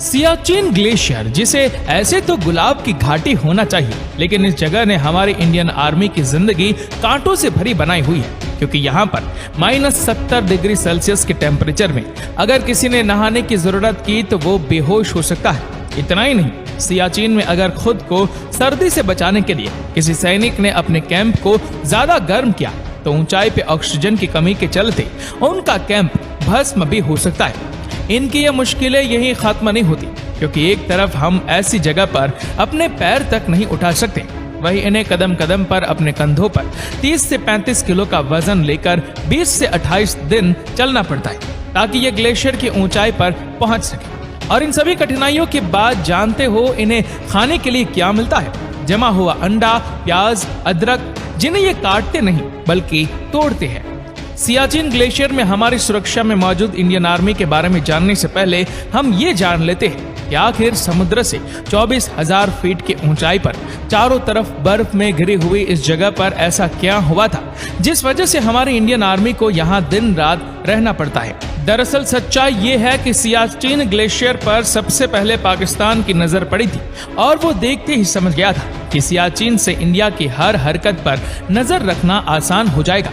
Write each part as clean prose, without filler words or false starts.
Siachen glacier, जिसे ऐसे तो गुलाब की घाटी होना चाहिए, लेकिन इस जगह ने हमारी इंडियन आर्मी की जिंदगी कांटों से भरी बनाई हुई है, क्योंकि यहाँ पर -70 डिग्री सेल्सियस के टेम्परेचर में अगर किसी ने नहाने की जरूरत की तो वो बेहोश हो सकता है। इतना ही नहीं, सियाचिन में अगर खुद को सर्दी से बचाने के लिए किसी सैनिक ने अपने कैंप को ज्यादा गर्म किया तो ऊंचाई पे ऑक्सीजन की कमी के चलते उनका कैंप भस्म भी हो सकता है। इनकी ये मुश्किलें यही खत्म नहीं होती, क्योंकि एक तरफ हम ऐसी जगह पर अपने पैर तक नहीं उठा सकते, वही इन्हें कदम कदम पर अपने कंधों पर 30 से 35 किलो का वजन लेकर 20 से 28 दिन चलना पड़ता है ताकि ये ग्लेशियर की ऊंचाई पर पहुंच सके। और इन सभी कठिनाइयों के बाद जानते हो इन्हें खाने के लिए क्या मिलता है? जमा हुआ अंडा, प्याज, अदरक, जिन्हें ये काटते नहीं बल्कि तोड़ते हैं। सियाचिन ग्लेशियर में हमारी सुरक्षा में मौजूद इंडियन आर्मी के बारे में जानने से पहले हम ये जान लेते हैं कि आखिर समुद्र से 24,000 फीट की ऊंचाई पर चारों तरफ बर्फ में घिरी हुई इस जगह पर ऐसा क्या हुआ था जिस वजह से हमारी इंडियन आर्मी को यहाँ दिन रात रहना पड़ता है। दरअसल सच्चाई ये है कि सियाचिन ग्लेशियर पर सबसे पहले पाकिस्तान की नजर पड़ी थी और वो देखते ही समझ गया था कि सियाचिन से इंडिया की हर हरकत पर नजर रखना आसान हो जाएगा।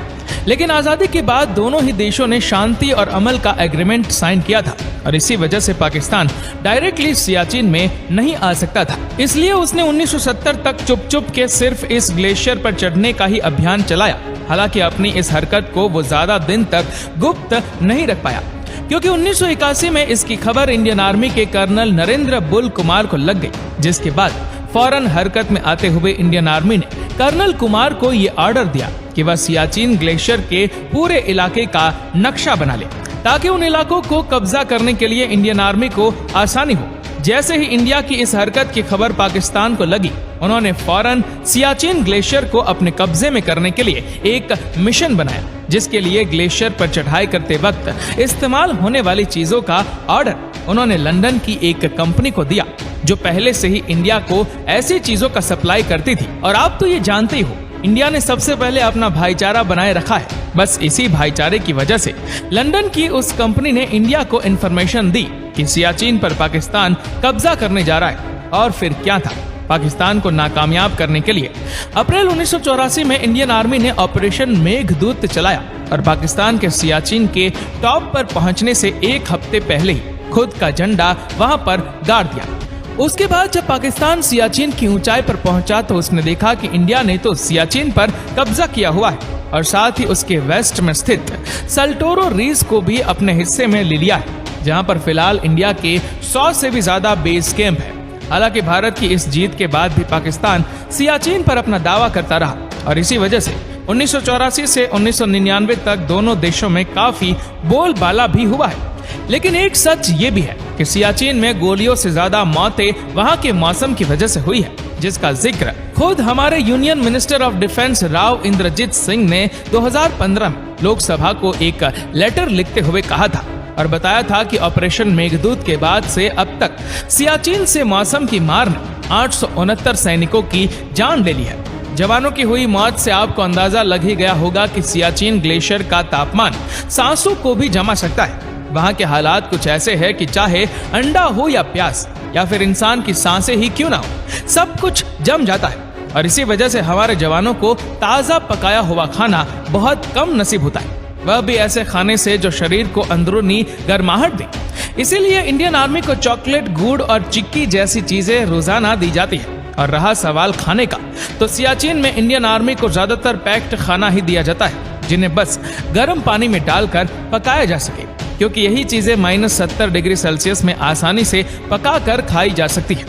लेकिन आजादी के बाद दोनों ही देशों ने शांति और अमल का एग्रीमेंट साइन किया था और इसी वजह से पाकिस्तान डायरेक्टली सियाचिन में नहीं आ सकता था। इसलिए उसने 1970 तक चुप के सिर्फ इस ग्लेशियर पर चढ़ने का ही अभियान चलाया। हालांकि अपनी इस हरकत को वो ज्यादा दिन तक गुप्त नहीं रख पाया, क्योंकि 1981 में इसकी खबर इंडियन आर्मी के कर्नल नरेंद्र बुल कुमार को लग गई, जिसके बाद फौरन हरकत में आते हुए इंडियन आर्मी ने कर्नल कुमार को ये ऑर्डर दिया कि वह सियाचिन ग्लेशियर के पूरे इलाके का नक्शा बना ले ताकि उन इलाकों को कब्जा करने के लिए इंडियन आर्मी को आसानी हो। जैसे ही इंडिया की इस हरकत की खबर पाकिस्तान को लगी, उन्होंने फौरन सियाचिन ग्लेशियर को अपने कब्जे में करने के लिए एक मिशन बनाया, जिसके लिए ग्लेशियर पर चढ़ाई करते वक्त इस्तेमाल होने वाली चीजों का ऑर्डर उन्होंने लंदन की एक कंपनी को दिया जो पहले से ही इंडिया को ऐसी चीजों का सप्लाई करती थी। और आप तो ये जानते ही हो, इंडिया ने सबसे पहले अपना भाईचारा बनाए रखा है। बस इसी भाईचारे की वजह से लंदन की उस कंपनी ने इंडिया को इन्फॉर्मेशन दी कि सियाचिन पर पाकिस्तान कब्जा करने जा रहा है। और फिर क्या था, पाकिस्तान को नाकामयाब करने के लिए अप्रैल 1984 में इंडियन आर्मी ने ऑपरेशन मेघदूत चलाया और पाकिस्तान के सियाचिन के टॉप पर पहुंचने से एक हफ्ते पहले ही खुद का झंडा वहां पर गाड़ दिया। उसके बाद जब पाकिस्तान सियाचिन की ऊंचाई पर पहुंचा तो उसने देखा कि इंडिया ने तो सियाचिन पर कब्जा किया हुआ है और साथ ही उसके वेस्ट में स्थित सल्टोरो रीज को भी अपने हिस्से में ले लिया है, जहां पर फिलहाल इंडिया के 100 से भी ज्यादा बेस कैंप है। हालांकि भारत की इस जीत के बाद भी पाकिस्तान सियाचिन पर अपना दावा करता रहा और इसी वजह से 1984 से 1999 तक दोनों देशों में काफी बोलबाला भी हुआ है। लेकिन एक सच ये भी है कि सियाचिन में गोलियों से ज्यादा मौतें वहां के मौसम की वजह से हुई है, जिसका जिक्र खुद हमारे union minister of defence Rao Inderjit Singh ने 2015 में लोकसभा को एक लेटर लिखते हुए कहा था और बताया था कि ऑपरेशन मेघदूत के बाद से अब तक सियाचिन से मौसम की मार ने 869 सैनिकों की जान ले ली है। जवानों की हुई मौत से आपको अंदाजा लग ही गया होगा कि सियाचिन ग्लेशियर का तापमान सांसों को भी जमा सकता है। वहाँ के हालात कुछ ऐसे हैं कि चाहे अंडा हो या प्याज या फिर इंसान की सांसें ही क्यों ना हो, सब कुछ जम जाता है। और इसी वजह से हमारे जवानों को ताज़ा पकाया हुआ खाना बहुत कम नसीब होता है, वह भी ऐसे खाने से जो शरीर को अंदरूनी गर्माहट दे। इसीलिए इंडियन आर्मी को चॉकलेट, गुड़ और चिक्की जैसी चीजें रोजाना दी जाती है। और रहा सवाल खाने का, तो सियाचिन में इंडियन आर्मी को ज्यादातर पैक्ड खाना ही दिया जाता है, जिन्हें बस गर्म पानी में डालकर पकाया जा सके, क्योंकि यही चीजें -70 डिग्री सेल्सियस में आसानी से पकाकर खाई जा सकती है।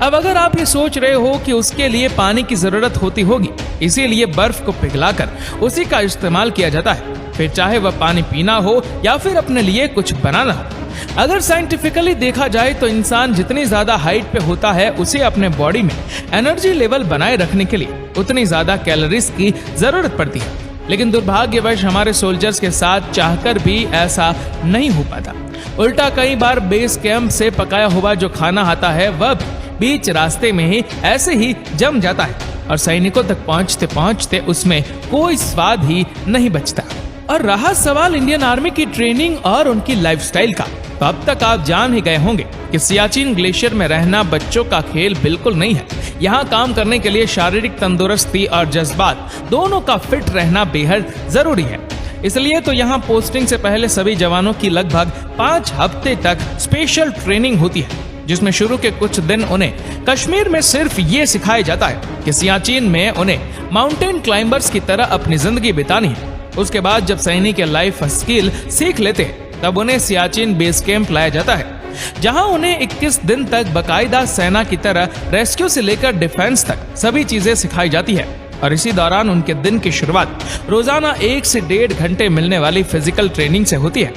अब अगर आप ये सोच रहे हो कि उसके लिए पानी की जरूरत होती होगी, इसीलिए बर्फ को पिघलाकर उसी का इस्तेमाल किया जाता है, फिर चाहे वह पानी पीना हो या फिर अपने लिए कुछ बनाना हो। अगर साइंटिफिकली देखा जाए तो इंसान जितनी ज्यादा हाइट पे होता है, उसे अपने बॉडी में एनर्जी लेवल बनाए रखने के लिए उतनी ज्यादा कैलोरीज की जरूरत पड़ती है। लेकिन दुर्भाग्यवश हमारे सोल्जर्स के साथ चाहकर भी ऐसा नहीं हो पाता। उल्टा कई बार बेस कैंप से पकाया हुआ जो खाना आता है वह बीच रास्ते में ही ऐसे ही जम जाता है और सैनिकों तक पहुंचते पहुंचते उसमें कोई स्वाद ही नहीं बचता। और रहा सवाल इंडियन आर्मी की ट्रेनिंग और उनकी लाइफस्टाइल का, तो अब तक आप जान ही गए होंगे कि सियाचिन ग्लेशियर में रहना बच्चों का खेल बिल्कुल नहीं है। यहाँ काम करने के लिए शारीरिक तंदुरुस्ती और जज्बात दोनों का फिट रहना बेहद जरूरी है। इसलिए तो यहाँ पोस्टिंग से पहले सभी जवानों की लगभग 5 हफ्ते तक स्पेशल ट्रेनिंग होती है, जिसमें शुरू के कुछ दिन उन्हें कश्मीर में सिर्फ ये सिखाया जाता है कि सियाचिन में उन्हें माउंटेन क्लाइंबर्स की तरह अपनी जिंदगी बितानी है। उसके बाद जब सैनिक के लाइफ स्किल सीख लेते हैं तब उन्हें सियाचिन बेस कैंप लाया जाता है, जहां उन्हें 21 दिन तक बकायदा सेना की तरह रेस्क्यू से लेकर डिफेंस तक सभी चीजें सिखाई जाती है। और इसी दौरान उनके दिन की शुरुआत रोजाना 1 से 1.5 घंटे मिलने वाली फिजिकल ट्रेनिंग से होती है।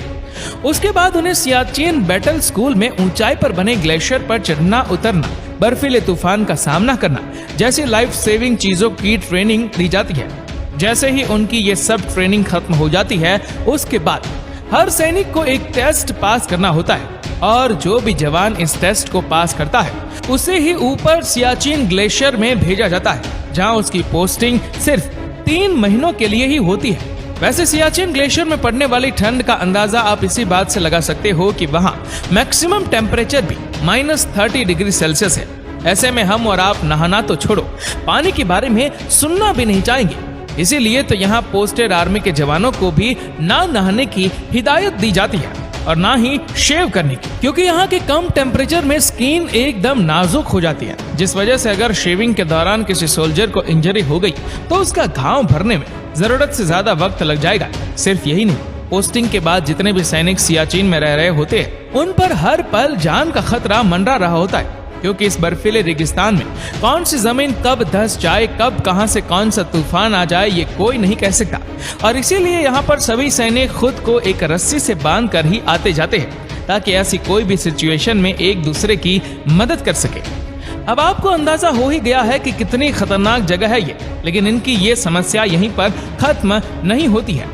उसके बाद उन्हें सियाचिन बैटल स्कूल में ऊंचाई पर बने ग्लेशियर पर चढ़ना उतरना, बर्फीले तूफान का सामना करना जैसी लाइफ सेविंग चीजों की ट्रेनिंग दी जाती है। जैसे ही उनकी ये सब ट्रेनिंग खत्म हो जाती है, उसके बाद हर सैनिक को एक टेस्ट पास करना होता है और जो भी जवान इस टेस्ट को पास करता है उसे ही ऊपर सियाचिन ग्लेशियर में भेजा जाता है, जहां उसकी पोस्टिंग सिर्फ 3 महीनों के लिए ही होती है। वैसे सियाचिन ग्लेशियर में पड़ने वाली ठंड का अंदाजा आप इसी बात से लगा सकते हो कि वहां मैक्सिमम टेम्परेचर भी -30 डिग्री सेल्सियस है। ऐसे में हम और आप नहाना तो छोड़ो, पानी के बारे में सुनना भी नहीं चाहेंगे। इसीलिए तो यहाँ पोस्टेड आर्मी के जवानों को भी ना नहाने की हिदायत दी जाती है और ना ही शेव करने की, क्योंकि यहाँ के कम टेम्परेचर में स्किन एकदम नाजुक हो जाती है, जिस वजह से अगर शेविंग के दौरान किसी सोल्जर को इंजरी हो गई तो उसका घाव भरने में जरूरत से ज्यादा वक्त लग जाएगा। सिर्फ यही नहीं, पोस्टिंग के बाद जितने भी सैनिक सियाचिन में रह रहे होते हैं उन पर हर पल जान का खतरा मंडरा रहा होता है, क्योंकि इस बर्फीले रेगिस्तान में कौन सी जमीन कब धंस जाए, कब कहां से कौन सा तूफान आ जाए, ये कोई नहीं कह सकता। और इसीलिए यहाँ पर सभी सैनिक खुद को एक रस्सी से बांध कर ही आते जाते हैं, ताकि ऐसी कोई भी सिचुएशन में एक दूसरे की मदद कर सके। अब आपको अंदाजा हो ही गया है कि कितनी खतरनाक जगह है ये, लेकिन इनकी ये समस्या यहीं पर खत्म नहीं होती है,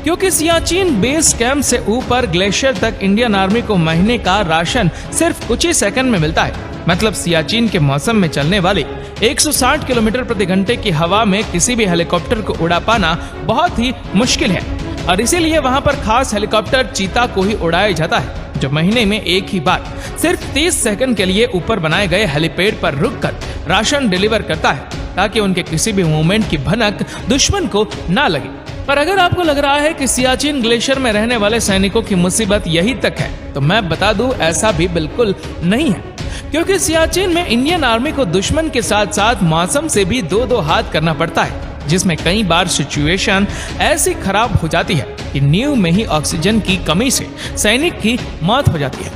क्योंकि सियाचिन बेस कैंप से ऊपर ग्लेशियर तक इंडियन आर्मी को महीने का राशन सिर्फ कुछ ही सेकंड में मिलता है। मतलब सियाचिन के मौसम में चलने वाले 160 किलोमीटर प्रति घंटे की हवा में किसी भी हेलीकॉप्टर को उड़ा पाना बहुत ही मुश्किल है, और इसीलिए वहां पर खास हेलीकॉप्टर चीता को ही उड़ाया जाता है, जो महीने में एक ही बार सिर्फ 30 सेकंड के लिए ऊपर बनाए गए हेलीपैड पर रुककर राशन डिलीवर करता है, ताकि उनके किसी भी मूवमेंट की भनक दुश्मन को ना लगे। पर अगर आपको लग रहा है कि सियाचिन ग्लेशियर में रहने वाले सैनिकों की मुसीबत यही तक है, तो मैं बता दूं ऐसा भी बिल्कुल नहीं है, क्योंकि सियाचिन में इंडियन आर्मी को दुश्मन के साथ साथ मौसम से भी दो हाथ करना पड़ता है, जिसमें कई बार सिचुएशन ऐसी खराब हो जाती है कि नींव में ही ऑक्सीजन की कमी से सैनिक की मौत हो जाती है।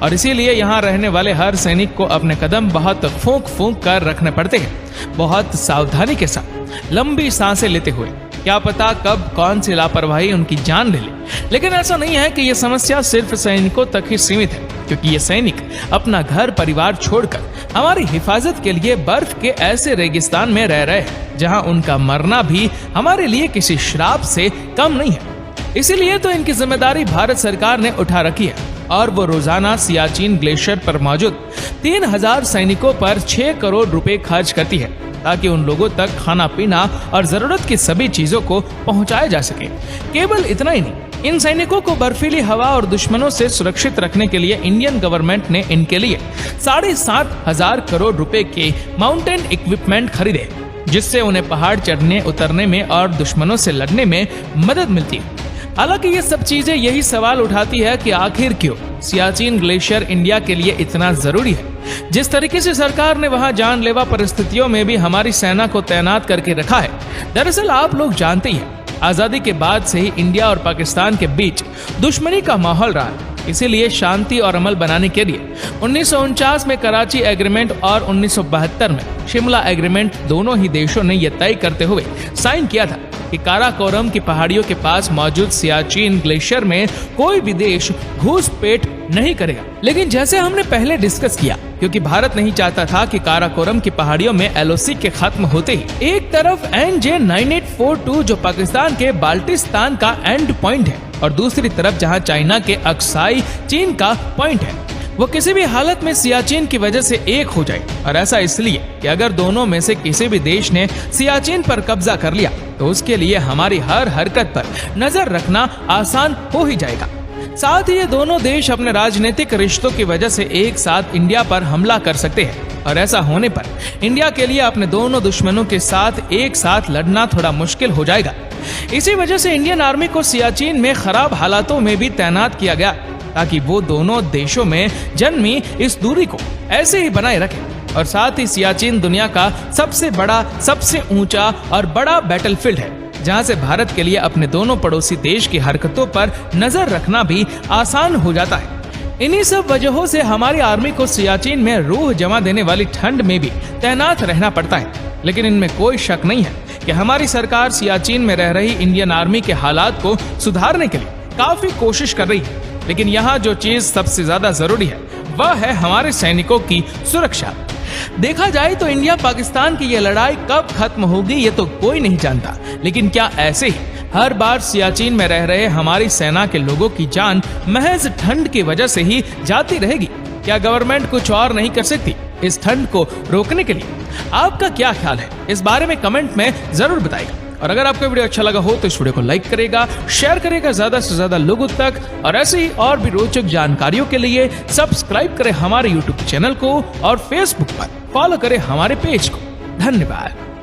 और इसीलिए यहाँ रहने वाले हर सैनिक को अपने कदम बहुत फूंक फूंक कर रखने पड़ते हैं, बहुत सावधानी के साथ, लंबी सांसें लेते हुए। क्या पता कब कौन सी लापरवाही उनकी जान ले ले। लेकिन ऐसा नहीं है कि ये समस्या सिर्फ सैनिकों तक ही सीमित है, क्योंकि ये सैनिक अपना घर परिवार छोड़कर हमारी हिफाजत के लिए बर्फ के ऐसे रेगिस्तान में रह रहे हैं, जहां उनका मरना भी हमारे लिए किसी श्राप से कम नहीं है। इसीलिए तो इनकी जिम्मेदारी भारत सरकार ने उठा रखी है, और वो रोजाना सियाचिन ग्लेशियर पर मौजूद 3000 सैनिकों पर 6 करोड़ रुपए खर्च करती है, ताकि उन लोगों तक खाना पीना और जरूरत की सभी चीजों को पहुंचाया जा सके। केवल इतना ही नहीं, इन सैनिकों को बर्फीली हवा और दुश्मनों से सुरक्षित रखने के लिए इंडियन गवर्नमेंट ने इनके लिए 7,500 करोड़ रुपए के माउंटेन इक्विपमेंट खरीदे, जिससे उन्हें पहाड़ चढ़ने उतरने में और दुश्मनों से लड़ने में मदद मिलती है। हालांकि ये सब चीजें यही सवाल उठाती है कि आखिर क्यों सियाचिन ग्लेशियर इंडिया के लिए इतना जरूरी है। जिस तरीके से सरकार ने वहां जानलेवा परिस्थितियों में भी हमारी सेना को तैनात करके रखा है, दरअसल आप लोग जानते ही हैं, आजादी के बाद से ही इंडिया और पाकिस्तान के बीच दुश्मनी का माहौल रहा है। इसीलिए शांति और अमल बनाने के लिए 1949 में कराची एग्रीमेंट और 1972 में शिमला एग्रीमेंट दोनों ही देशों ने यह तय करते हुए साइन किया था कि काराकोरम की पहाड़ियों के पास मौजूद सियाचिन ग्लेशियर में कोई भी देश घुसपैठ नहीं करेगा। लेकिन जैसे हमने पहले डिस्कस किया, क्योंकि भारत नहीं चाहता था कि काराकोरम की पहाड़ियों में LOC के खत्म होते ही एक तरफ NJ-9842 जो पाकिस्तान के बाल्टिस्तान का एंड पॉइंट है, और दूसरी तरफ जहां चाइना के अक्साई चीन का पॉइंट है, वो किसी भी हालत में सियाचिन की वजह से एक हो जाए। और ऐसा इसलिए कि अगर दोनों में से किसी भी देश ने सियाचिन पर कब्जा कर लिया तो उसके लिए हमारी हर हरकत पर नजर रखना आसान हो ही जाएगा। साथ ही ये दोनों देश अपने राजनीतिक रिश्तों की वजह से एक साथ इंडिया पर हमला कर सकते हैं और ऐसा होने पर इंडिया के लिए अपने दोनों दुश्मनों के साथ एक साथ लड़ना थोड़ा मुश्किल हो जाएगा। इसी वजह से इंडियन आर्मी को सियाचिन में खराब हालातों में भी तैनात किया गया ताकि वो दोनों देशों में जन्मी इस दूरी को ऐसे ही बनाए रखे। और साथ ही सियाचिन दुनिया का सबसे बड़ा, सबसे ऊंचा और बड़ा बैटलफील्ड है जहां से भारत के लिए अपने दोनों पड़ोसी देश की हरकतों पर नजर रखना भी आसान हो जाता है। इन्हीं सब वजहों से हमारी आर्मी को सियाचिन में रूह जमा देने वाली ठंड में भी तैनात रहना पड़ता है। लेकिन इनमें कोई शक नहीं है कि हमारी सरकार सियाचिन में रह रही इंडियन आर्मी के हालात को सुधारने के लिए काफी कोशिश कर रही है। लेकिन यहाँ जो चीज सबसे ज्यादा जरूरी है वह है हमारे सैनिकों की सुरक्षा। देखा जाए तो इंडिया पाकिस्तान की ये लड़ाई कब खत्म होगी ये तो कोई नहीं जानता, लेकिन क्या ऐसे ही हर बार सियाचिन में रह रहे हमारी सेना के लोगों की जान महज ठंड की वजह से ही जाती रहेगी? क्या गवर्नमेंट कुछ और नहीं कर सकती इस ठंड को रोकने के लिए? आपका क्या ख्याल है इस बारे में कमेंट में जरूर बताइएगा। और अगर आपको वीडियो अच्छा लगा हो तो इस वीडियो को लाइक करेगा, शेयर करेगा ज्यादा से ज्यादा लोगों तक, और ऐसे ही और भी रोचक जानकारियों के लिए सब्सक्राइब करें हमारे YouTube चैनल को और Facebook पर फॉलो करें हमारे पेज को। धन्यवाद।